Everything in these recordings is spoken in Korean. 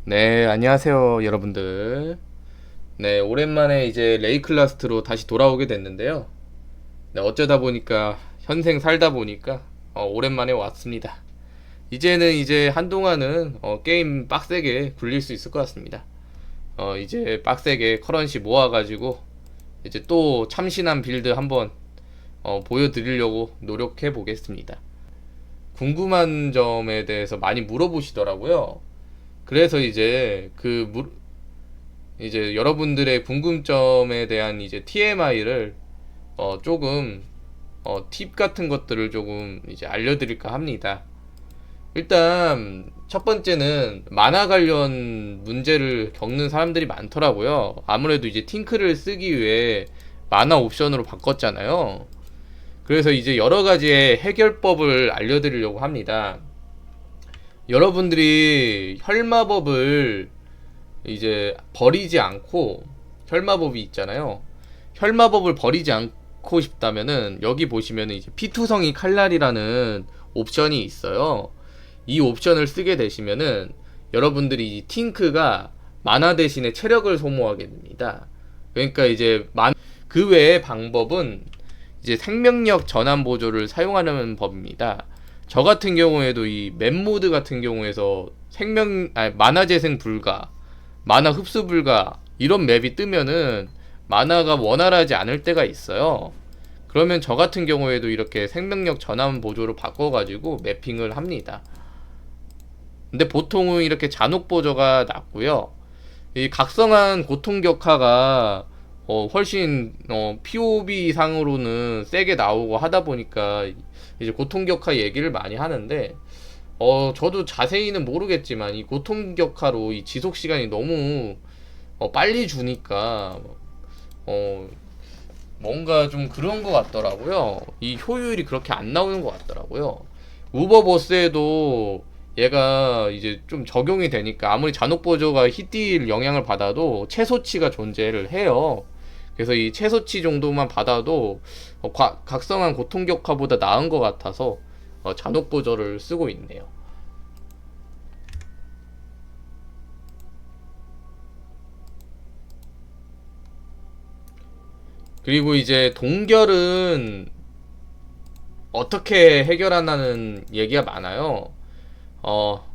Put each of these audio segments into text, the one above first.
네, 안녕하세요, 여러분들. 네, 오랜만에 이제 레이클라스트로 다시 돌아오게 됐는데요. 네, 어쩌다 보니까, 현생 살다 보니까, 오랜만에 왔습니다. 이제는 이제 한동안은, 게임 빡세게 굴릴 수 있을 것 같습니다. 이제 빡세게 커런시 모아가지고, 이제 또 참신한 빌드 한번, 보여드리려고 노력해 보겠습니다. 궁금한 점에 대해서 많이 물어보시더라고요. 그래서 이제 여러분들의 궁금점에 대한 이제 TMI를 조금 팁 같은 것들을 조금 이제 알려드릴까 합니다. 일단 첫 번째는 만화 관련 문제를 겪는 사람들이 많더라고요. 아무래도 이제 팅크를 쓰기 위해 만화 옵션으로 바꿨잖아요. 그래서 이제 여러 가지의 해결법을 알려드리려고 합니다. 여러분들이 혈마법을 이제 버리지 않고 혈마법이 있잖아요. 혈마법을 버리지 않고 싶다면은 여기 보시면은 이제 피투성이 칼날이라는 옵션이 있어요. 이 옵션을 쓰게 되시면은 여러분들이 이 팅크가 마나 대신에 체력을 소모하게 됩니다. 그러니까 그 외의 방법은 이제 생명력 전환 보조를 사용하는 법입니다. 저 같은 경우에도 이 맵모드 같은 경우에서 만화 재생 불가, 만화 흡수 불가 이런 맵이 뜨면은 만화가 원활하지 않을 때가 있어요. 그러면 저 같은 경우에도 이렇게 생명력 전환 보조로 바꿔가지고 매핑을 합니다. 근데 보통은 이렇게 잔혹 보조가 낫고요. 이 각성한 고통 격화가 훨씬 POB 상으로는 세게 나오고 하다 보니까 이제 고통 격화 얘기를 많이 하는데 저도 자세히는 모르겠지만 이 고통 격화로 이 지속 시간이 너무 빨리 주니까 어 뭔가 좀 그런 것 같더라고요. 이 효율이 그렇게 안 나오는 것 같더라고요. 우버버스에도 얘가 이제 좀 적용이 되니까 아무리 잔혹 보조가 히딜 영향을 받아도 최소치가 존재를 해요. 그래서 이 최소치 정도만 받아도 각성한 고통 격화보다 나은 것 같아서 잔혹 보조를 쓰고 있네요. 그리고 이제 동결은 어떻게 해결하나는 얘기가 많아요. 어,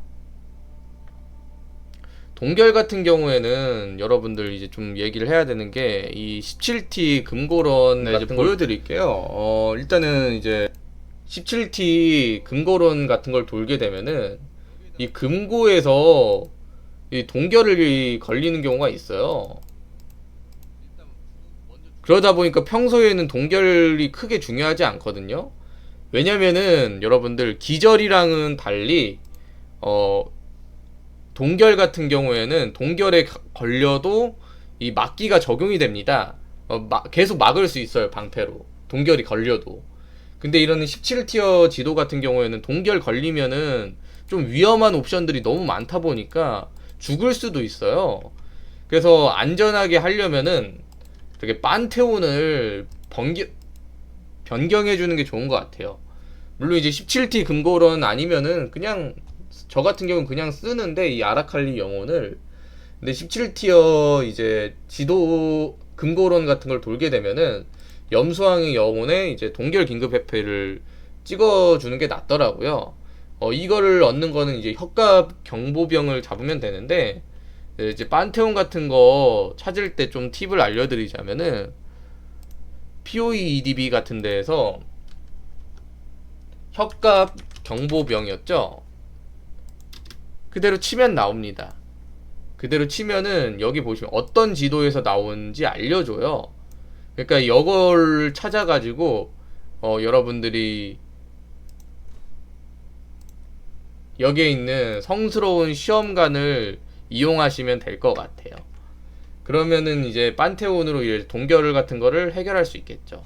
동결 같은 경우에는 여러분들 이제 좀 얘기를 해야 되는 게 이 17T 금고론 네, 이제 같은 걸 보여드릴게요. 일단은 이제 17T 금고론 같은 걸 돌게 되면은 이 금고에서 이 동결이 걸리는 경우가 있어요. 그러다 보니까 평소에는 동결이 크게 중요하지 않거든요. 왜냐면은 여러분들 기절이랑은 달리 어 동결 같은 경우에는 동결에 걸려도 이 막기가 적용이 됩니다. 계속 막을 수 있어요, 방패로. 동결이 걸려도. 근데 이런 17티어 지도 같은 경우에는 동결 걸리면은 좀 위험한 옵션들이 너무 많다 보니까 죽을 수도 있어요. 그래서 안전하게 하려면은 되게 판테온을 변경해주는 게 좋은 것 같아요. 물론 이제 17T 금고런 아니면은 그냥 저 같은 경우는 그냥 쓰는데 이 아라칼리 영혼을 근데 17티어 이제 지도 금고론 같은 걸 돌게 되면은 염수왕의 영혼에 이제 동결 긴급 회패를 찍어주는 게 낫더라고요. 이거를 얻는 거는 이제 혁갑 경보병을 잡으면 되는데 이제 판테온 같은 거 찾을 때 좀 팁을 알려드리자면은 POE EDB 같은 데에서 혁갑 경보병이었죠. 그대로 치면 나옵니다. 그대로 치면은 여기 보시면 어떤 지도에서 나오는지 알려줘요. 그러니까 이걸 찾아가지고 여러분들이 여기에 있는 성스러운 시험관을 이용하시면 될 것 같아요. 그러면은 이제 판테온으로 이제 동결 같은 거를 해결할 수 있겠죠.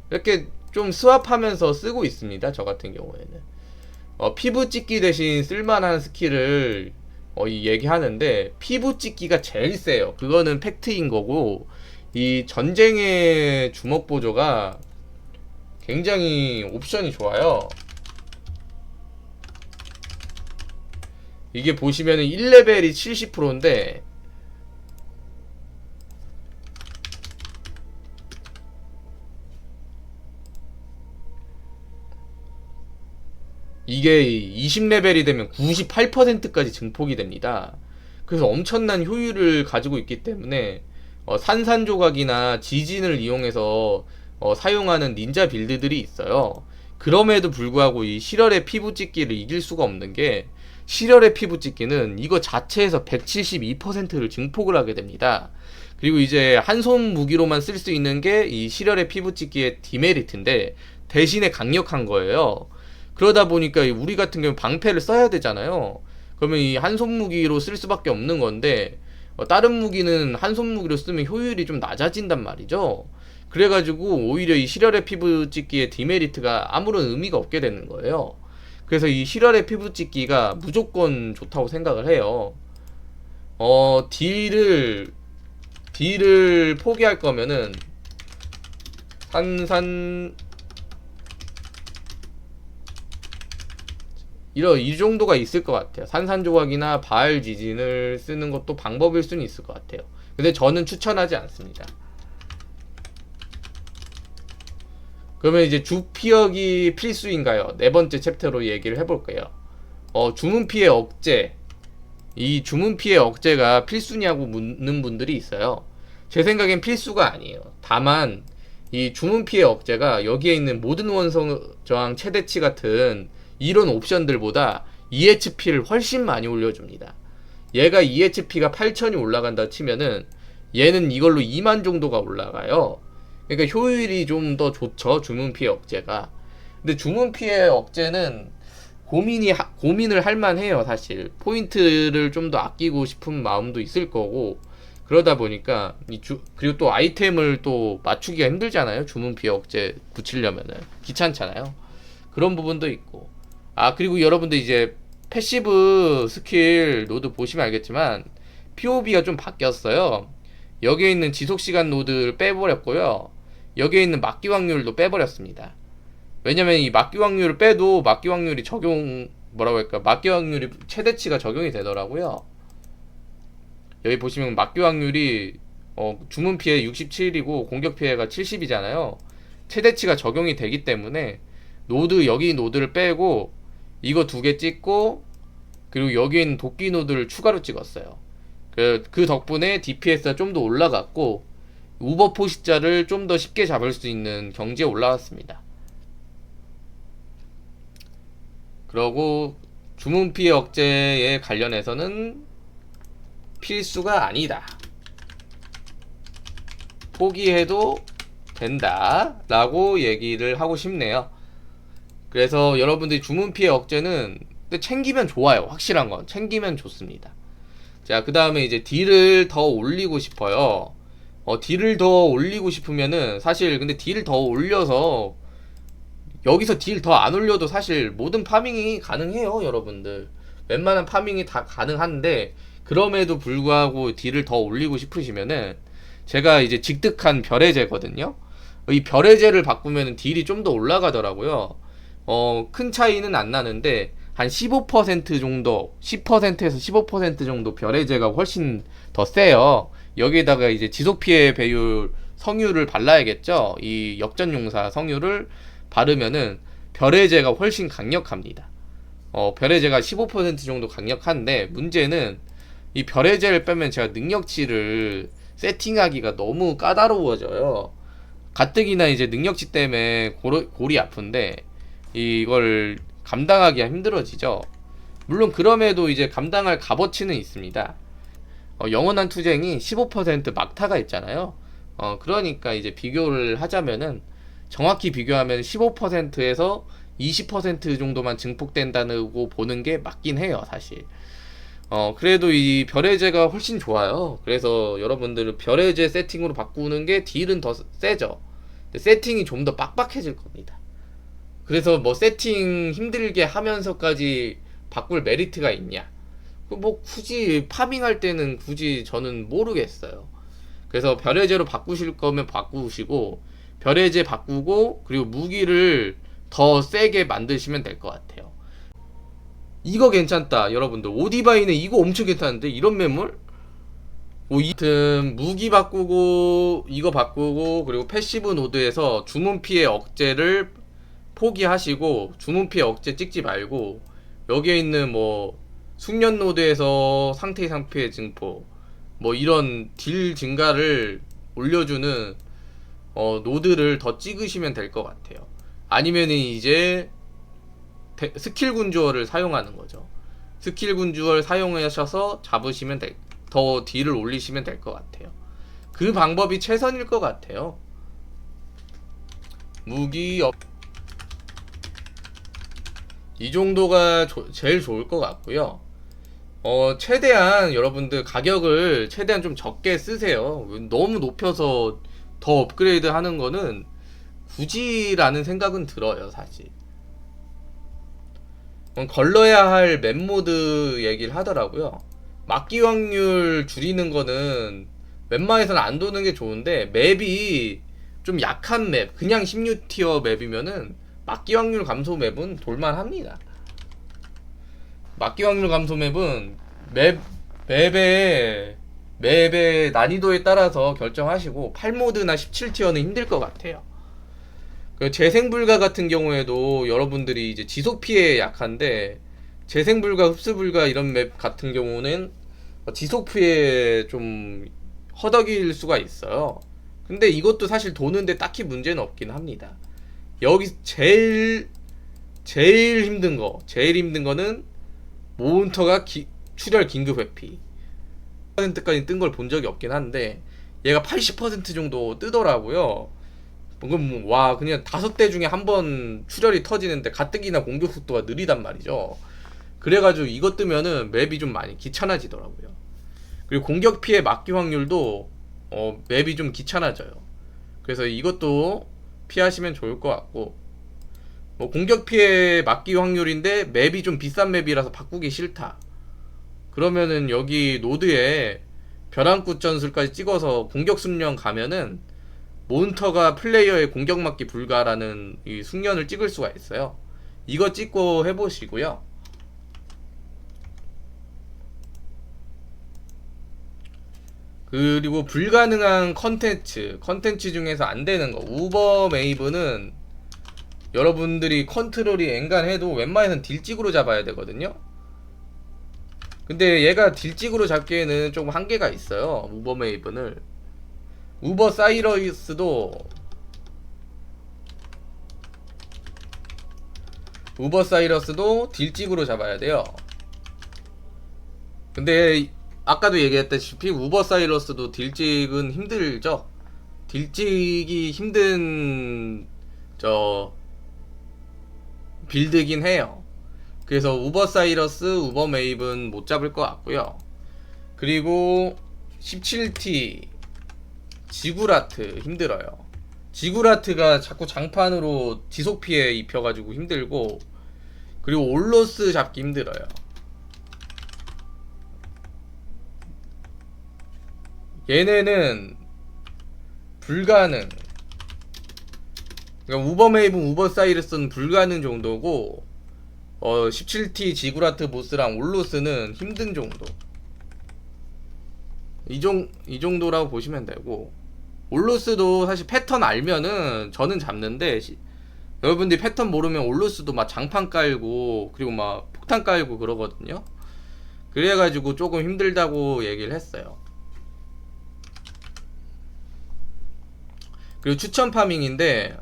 이렇게 좀 스왑하면서 쓰고 있습니다. 저 같은 경우에는. 피부 찍기 대신 쓸만한 스킬을 얘기하는데 피부 찍기가 제일 세요. 그거는 팩트인 거고 이 전쟁의 주먹 보조가 굉장히 옵션이 좋아요. 이게 보시면은 1레벨이 70%인데 이게 20레벨이 되면 98%까지 증폭이 됩니다. 그래서 엄청난 효율을 가지고 있기 때문에 산산조각이나 지진을 이용해서 사용하는 닌자 빌드들이 있어요. 그럼에도 불구하고 이 실혈의 피부찢기를 이길 수가 없는 게, 실혈의 피부찢기는 이거 자체에서 172%를 증폭을 하게 됩니다. 그리고 이제 한 손 무기로만 쓸 수 있는 게 이 실혈의 피부찢기의 디메리트인데 대신에 강력한 거예요. 그러다 보니까 우리 같은 경우 방패를 써야 되잖아요. 그러면 이 한 손 무기로 쓸 수밖에 없는 건데 다른 무기는 한 손 무기로 쓰면 효율이 좀 낮아진단 말이죠. 그래가지고 오히려 이 실혈의 피부 찍기의 디메리트가 아무런 의미가 없게 되는 거예요. 그래서 이 실혈의 피부 찍기가 무조건 좋다고 생각을 해요. 딜을 포기할 거면은 산산 이 정도가 있을 것 같아요. 산산조각이나 바알 지진을 쓰는 것도 방법일 수는 있을 것 같아요. 근데 저는 추천하지 않습니다. 그러면 이제 주피역이 필수인가요? 네 번째 챕터로 얘기를 해볼게요. 주문피해 억제. 이 주문피해 억제가 필수냐고 묻는 분들이 있어요. 제 생각엔 필수가 아니에요. 다만 이 주문피해 억제가 여기에 있는 모든 원성 저항 최대치 같은 이런 옵션들보다 EHP를 훨씬 많이 올려줍니다. 얘가 EHP가 8000이 올라간다 치면은 얘는 이걸로 2만 정도가 올라가요. 그러니까 효율이 좀 더 좋죠, 주문피해 억제가. 근데 주문피해 억제는 고민을 할 만해요. 사실 포인트를 좀 더 아끼고 싶은 마음도 있을 거고, 그러다 보니까 그리고 또 아이템을 또 맞추기가 힘들잖아요. 주문피해 억제 붙이려면은 귀찮잖아요. 그런 부분도 있고. 그리고 여러분들 이제 패시브 스킬 노드 보시면 알겠지만 POB가 좀 바뀌었어요. 여기에 있는 지속시간 노드를 빼버렸고요. 여기에 있는 막기 확률도 빼버렸습니다. 왜냐면 이 막기 확률을 빼도 막기 확률이 막기 확률이 최대치가 적용이 되더라고요. 여기 보시면 막기 확률이 주문 피해 67이고 공격 피해가 70이잖아요. 최대치가 적용이 되기 때문에 여기 노드를 빼고 이거 두 개 찍고, 그리고 여기에 있는 도끼 노드를 추가로 찍었어요. 그 덕분에 DPS가 좀 더 올라갔고 우버 포식자를 좀 더 쉽게 잡을 수 있는 경지에 올라왔습니다. 그러고 주문 피해 억제에 관련해서는 필수가 아니다. 포기해도 된다 라고 얘기를 하고 싶네요. 그래서 여러분들이 주문 피해 억제는 챙기면 좋아요. 확실한 건 챙기면 좋습니다. 자, 그 다음에 이제 딜을 더 올리고 싶어요. 딜을 더 올리고 싶으면은 사실 근데 딜을 더 올려서 여기서 딜 더 안 올려도 사실 모든 파밍이 가능해요. 여러분들 웬만한 파밍이 다 가능한데, 그럼에도 불구하고 딜을 더 올리고 싶으시면은 제가 이제 직득한 별해제거든요. 이 별해제를 바꾸면 딜이 좀 더 올라가더라고요. 큰 차이는 안 나는데 한 15% 정도, 10%에서 15% 정도 별해제가 훨씬 더 세요. 여기에다가 이제 지속피해 배율 성유를 발라야겠죠. 이 역전용사 성유를 바르면은 별해제가 훨씬 강력합니다. 별해제가 15% 정도 강력한데, 문제는 이 별해제를 빼면 제가 능력치를 세팅하기가 너무 까다로워져요. 가뜩이나 이제 능력치 때문에 골이 아픈데 이걸 감당하기가 힘들어지죠. 물론 그럼에도 이제 감당할 값어치는 있습니다. 영원한 투쟁이 15% 막타가 있잖아요. 그러니까 이제 비교를 하자면은, 정확히 비교하면 15%에서 20% 정도만 증폭된다고 보는 게 맞긴 해요, 사실. 그래도 이 별해제가 훨씬 좋아요. 그래서 여러분들은 별해제 세팅으로 바꾸는 게 딜은 더 세죠. 근데 세팅이 좀 더 빡빡해질 겁니다. 그래서 뭐 세팅 힘들게 하면서까지 바꿀 메리트가 있냐? 뭐 굳이 파밍할 때는 굳이 저는 모르겠어요. 그래서 별해제로 바꾸실 거면 바꾸시고, 별해제 바꾸고 그리고 무기를 더 세게 만드시면 될 것 같아요. 이거 괜찮다 여러분들. 오디바이는 이거 엄청 괜찮은데 이런 매물? 하여튼 무기 바꾸고 이거 바꾸고 그리고 패시브 노드에서 주문 피해 억제를 포기하시고 주문 피해 억제 찍지 말고 여기에 있는 뭐 숙련 노드에서 상태 이상 피해 증폭 뭐 이런 딜 증가를 올려주는 노드를 더 찍으시면 될 것 같아요. 아니면은 이제 스킬 군주어를 사용하는 거죠. 스킬 군주어를 사용하셔서 잡으시면 더 딜을 올리시면 될 것 같아요. 그 방법이 최선일 것 같아요. 무기 이 정도가 제일 좋을 것 같고요. 최대한 여러분들 가격을 최대한 좀 적게 쓰세요. 너무 높여서 더 업그레이드 하는 거는 굳이라는 생각은 들어요, 사실. 걸러야 할 맵 모드 얘기를 하더라고요. 막기 확률 줄이는 거는 웬만해서는 안 도는 게 좋은데 맵이 좀 약한 맵, 그냥 16티어 맵이면은 막기 확률 감소 맵은 돌만합니다. 막기 확률 감소 맵은 맵의 난이도에 따라서 결정하시고 8모드나 17티어는 힘들 것 같아요. 재생불가 같은 경우에도 여러분들이 이제 지속 피해에 약한데 재생불가, 흡수불가 이런 맵 같은 경우는 지속 피해에 좀 허덕일 수가 있어요. 근데 이것도 사실 도는데 딱히 문제는 없긴 합니다. 여기 제일 힘든 거는 몬스터가 출혈 긴급 회피 10%까지 뜬 걸 본 적이 없긴 한데 얘가 80% 정도 뜨더라고요. 그럼 와 그냥 5대 중에 한 번 출혈이 터지는데 가뜩이나 공격 속도가 느리단 말이죠. 그래가지고 이것 뜨면은 맵이 좀 많이 귀찮아지더라고요. 그리고 공격 피해 막기 확률도 맵이 좀 귀찮아져요. 그래서 이것도 피하시면 좋을 것 같고, 뭐 공격 피해 막기 확률인데 맵이 좀 비싼 맵이라서 바꾸기 싫다 그러면은 여기 노드에 벼랑끝 전술까지 찍어서 공격 숙련 가면은 몬스터가 플레이어의 공격 막기 불가라는 이 숙련을 찍을 수가 있어요. 이거 찍고 해보시고요. 그리고 불가능한 컨텐츠 중에서 안 되는 거, 우버 메이브는 여러분들이 컨트롤이 앵간해도 웬만해서는 딜찍으로 잡아야 되거든요. 근데 얘가 딜찍으로 잡기에는 조금 한계가 있어요. 우버 메이븐을. 우버 사이러스도 딜찍으로 잡아야 돼요. 근데 아까도 얘기했다시피 우버 사이러스도 딜찍은 힘들죠. 딜찍이 힘든 빌드긴 해요. 그래서 우버 사이러스, 우버 메이븐 못 잡을 것 같고요. 그리고 17T 지구라트 힘들어요. 지구라트가 자꾸 장판으로 지속 피해 입혀가지고 힘들고, 그리고 올로스 잡기 힘들어요. 얘네는 불가능. 그러니까 우버 메이븐, 우버 사이러스는 불가능 정도고 17T 지구라트 보스랑 올로스는 힘든 정도. 이 정도라고 보시면 되고, 올로스도 사실 패턴 알면은 저는 잡는데 여러분들이 패턴 모르면 올로스도 막 장판 깔고 그리고 막 폭탄 깔고 그러거든요. 그래가지고 조금 힘들다고 얘기를 했어요. 그리고 추천 파밍인데,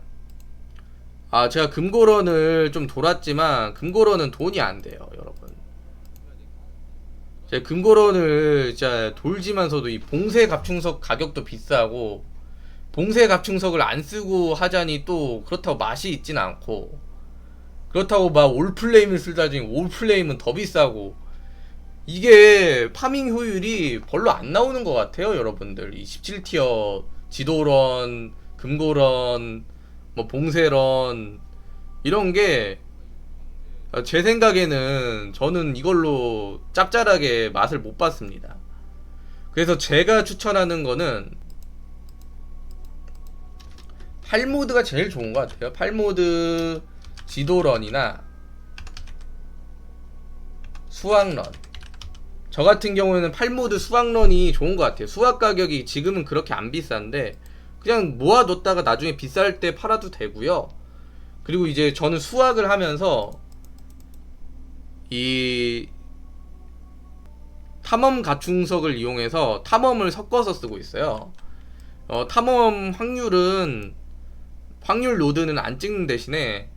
제가 금고런을 좀 돌았지만 금고런은 돈이 안 돼요, 여러분. 제가 금고런을 진짜 돌지만서도 이 봉쇄 갑충석 가격도 비싸고, 봉쇄 갑충석을 안 쓰고 하자니 또 그렇다고 맛이 있진 않고, 그렇다고 막 올플레임을 쓰다 중에 올플레임은 더 비싸고, 이게 파밍 효율이 별로 안 나오는 것 같아요, 여러분들. 이 17티어 지도런, 금고런, 뭐 봉쇄런 이런 게 제 생각에는 저는 이걸로 짭짤하게 맛을 못 봤습니다. 그래서 제가 추천하는 거는 8모드가 제일 좋은 것 같아요. 8모드 지도런이나 수학런. 저 같은 경우에는 8모드 수학런이 좋은 것 같아요. 수학 가격이 지금은 그렇게 안 비싼데 그냥 모아뒀다가 나중에 비쌀 때 팔아도 되고요. 그리고 이제 저는 수학을 하면서 이 탐험 가충석을 이용해서 탐험을 섞어서 쓰고 있어요. 탐험 확률 노드는 안 찍는 대신에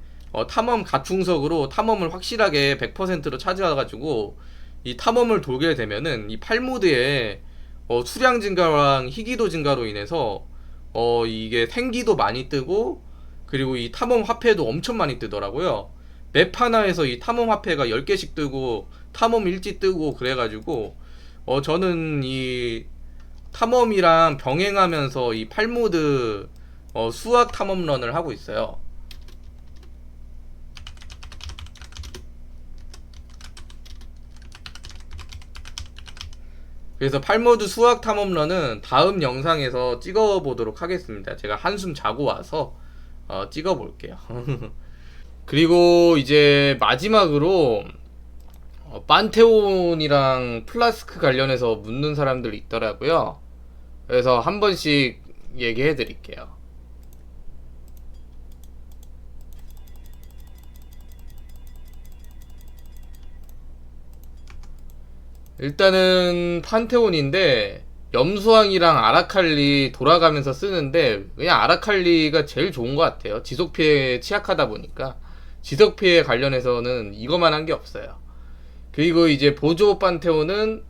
탐험 가충석으로 탐험을 확실하게 100%로 찾아가지고 이 탐험을 돌게 되면은 이 8모드에 수량 증가랑 희귀도 증가로 인해서 이게 생기도 많이 뜨고 그리고 이 탐험 화폐도 엄청 많이 뜨더라고요. 맵 하나에서 이 탐험 화폐가 10개씩 뜨고 탐험 일지 뜨고 그래가지고 저는 이 탐험이랑 병행하면서 이 8모드 수학 탐험런을 하고 있어요. 그래서 8모드 수학 탐험런은 다음 영상에서 찍어보도록 하겠습니다. 제가 한숨 자고 와서 찍어볼게요. 그리고 이제 마지막으로 판테온이랑 플라스크 관련해서 묻는 사람들 있더라고요. 그래서 한 번씩 얘기해 드릴게요. 일단은 판테온인데 염수왕이랑 아라칼리 돌아가면서 쓰는데 그냥 아라칼리가 제일 좋은 것 같아요. 지속피해에 취약하다 보니까 지속피해 관련해서는 이거만 한 게 없어요. 그리고 이제 보조 판테온은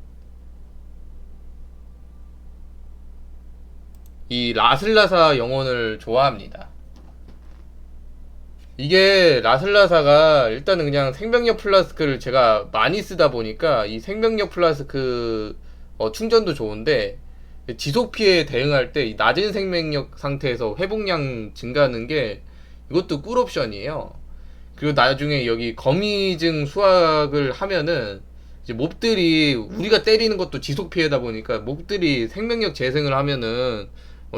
이 라슬라사 영혼을 좋아합니다. 이게 라슬라사가 일단은 그냥 생명력 플라스크를 제가 많이 쓰다 보니까 이 생명력 플라스크 충전도 좋은데 지속 피해에 대응할 때 이 낮은 생명력 상태에서 회복량 증가하는 게 이것도 꿀 옵션이에요. 그리고 나중에 여기 거미증 수확을 하면은 이제 몹들이 우리가 때리는 것도 지속 피해다 보니까 몹들이 생명력 재생을 하면은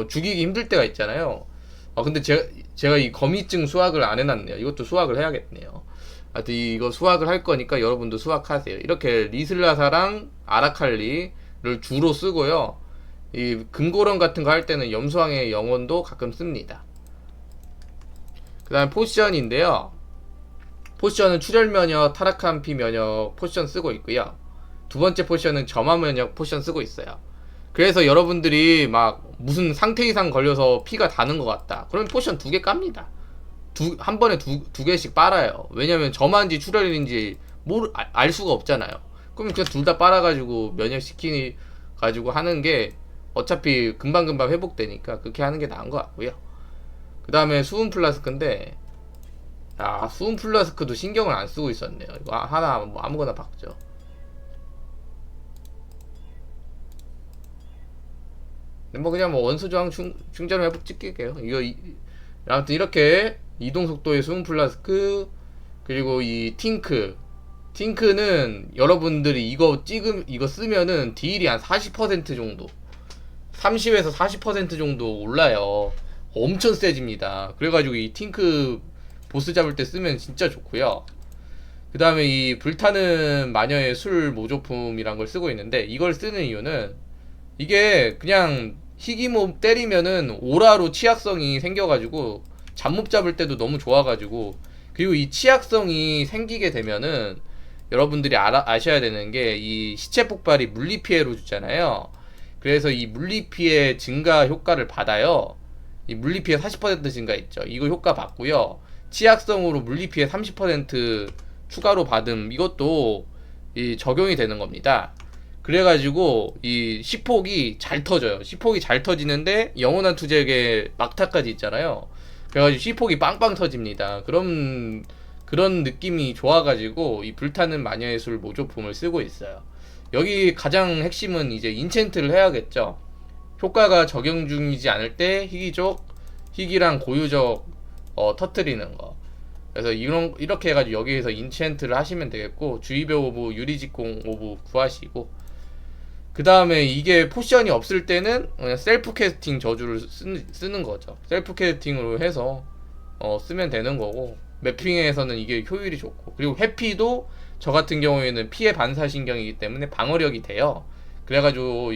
죽이기 힘들 때가 있잖아요. 근데 제가 이 거미증 수확을 안 해놨네요. 이것도 수확을 해야겠네요. 하여튼 이거 수확을 할 거니까 여러분도 수확하세요. 이렇게 리슬라사랑 아라칼리를 주로 쓰고요. 이 금고런 같은 거 할 때는 염수왕의 영혼도 가끔 씁니다. 그 다음에 포션인데요. 포션은 출혈 면역, 타락한피 면역 포션 쓰고 있고요. 두 번째 포션은 점화 면역 포션 쓰고 있어요. 그래서 여러분들이 막 무슨 상태 이상 걸려서 피가 다는 것 같다. 그러면 포션 2개 깝니다. 한 번에 두 개씩 빨아요. 왜냐면 점화인지 출혈인지 알 수가 없잖아요. 그러면 그냥 둘 다 빨아가지고 면역시키 가지고 하는 게 어차피 금방금방 회복되니까 그렇게 하는 게 나은 것 같고요. 그 다음에 수분 플라스크인데 수분 플라스크도 신경을 안 쓰고 있었네요. 이거 하나 뭐 아무거나 박죠. 뭐 그냥 뭐 원소 저항 충전을 회복 찍게요. 아무튼 이렇게 이동 속도의 수분 플라스크 그리고 이 팅크는 여러분들이 이거 쓰면은 딜이 한 40% 정도 30에서 40% 정도 올라요. 엄청 세집니다. 그래가지고 이 팅크 보스 잡을 때 쓰면 진짜 좋고요. 그 다음에 이 불타는 마녀의 술 모조품이란 걸 쓰고 있는데 이걸 쓰는 이유는 이게 그냥 희귀몹 때리면은 오라로 치약성이 생겨가지고 잡몹 잡을 때도 너무 좋아가지고 그리고 이 치약성이 생기게 되면은 여러분들이 아셔야 되는 게 이 시체 폭발이 물리 피해로 주잖아요. 그래서 이 물리 피해 증가 효과를 받아요. 이 물리 피해 40% 증가 있죠. 이거 효과 받고요. 치약성으로 물리 피해 30% 추가로 받음 이것도 이 적용이 되는 겁니다. 그래가지고 이 시폭이 잘 터져요. 시폭이 잘 터지는데 영원한 투적의 막타까지 있잖아요. 그래가지고 시폭이 빵빵 터집니다. 그런 느낌이 좋아가지고 이 불타는 마녀의 술 모조품을 쓰고 있어요. 여기 가장 핵심은 이제 인챈트를 해야겠죠. 효과가 적용 중이지 않을 때 희귀랑 고유적 터트리는 거. 그래서 이렇게 해가지고 여기에서 인챈트를 하시면 되겠고 주의배 오브 유리직공 오브 구하시고 그 다음에 이게 포션이 없을 때는 그냥 셀프 캐스팅 저주를 쓰는 거죠. 셀프 캐스팅으로 해서 쓰면 되는 거고 매핑에서는 이게 효율이 좋고 그리고 회피도 저 같은 경우에는 피해 반사신경이기 때문에 방어력이 돼요. 그래가지고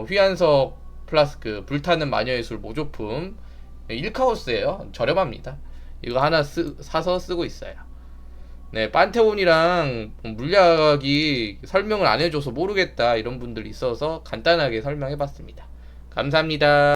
휘안석 플라스크 불타는 마녀의 술 모조품 1카우스예요. 저렴합니다. 이거 하나 사서 쓰고 있어요. 네, 판테온이랑 물약이 설명을 안 해줘서 모르겠다 이런 분들 있어서 간단하게 설명해봤습니다. 감사합니다.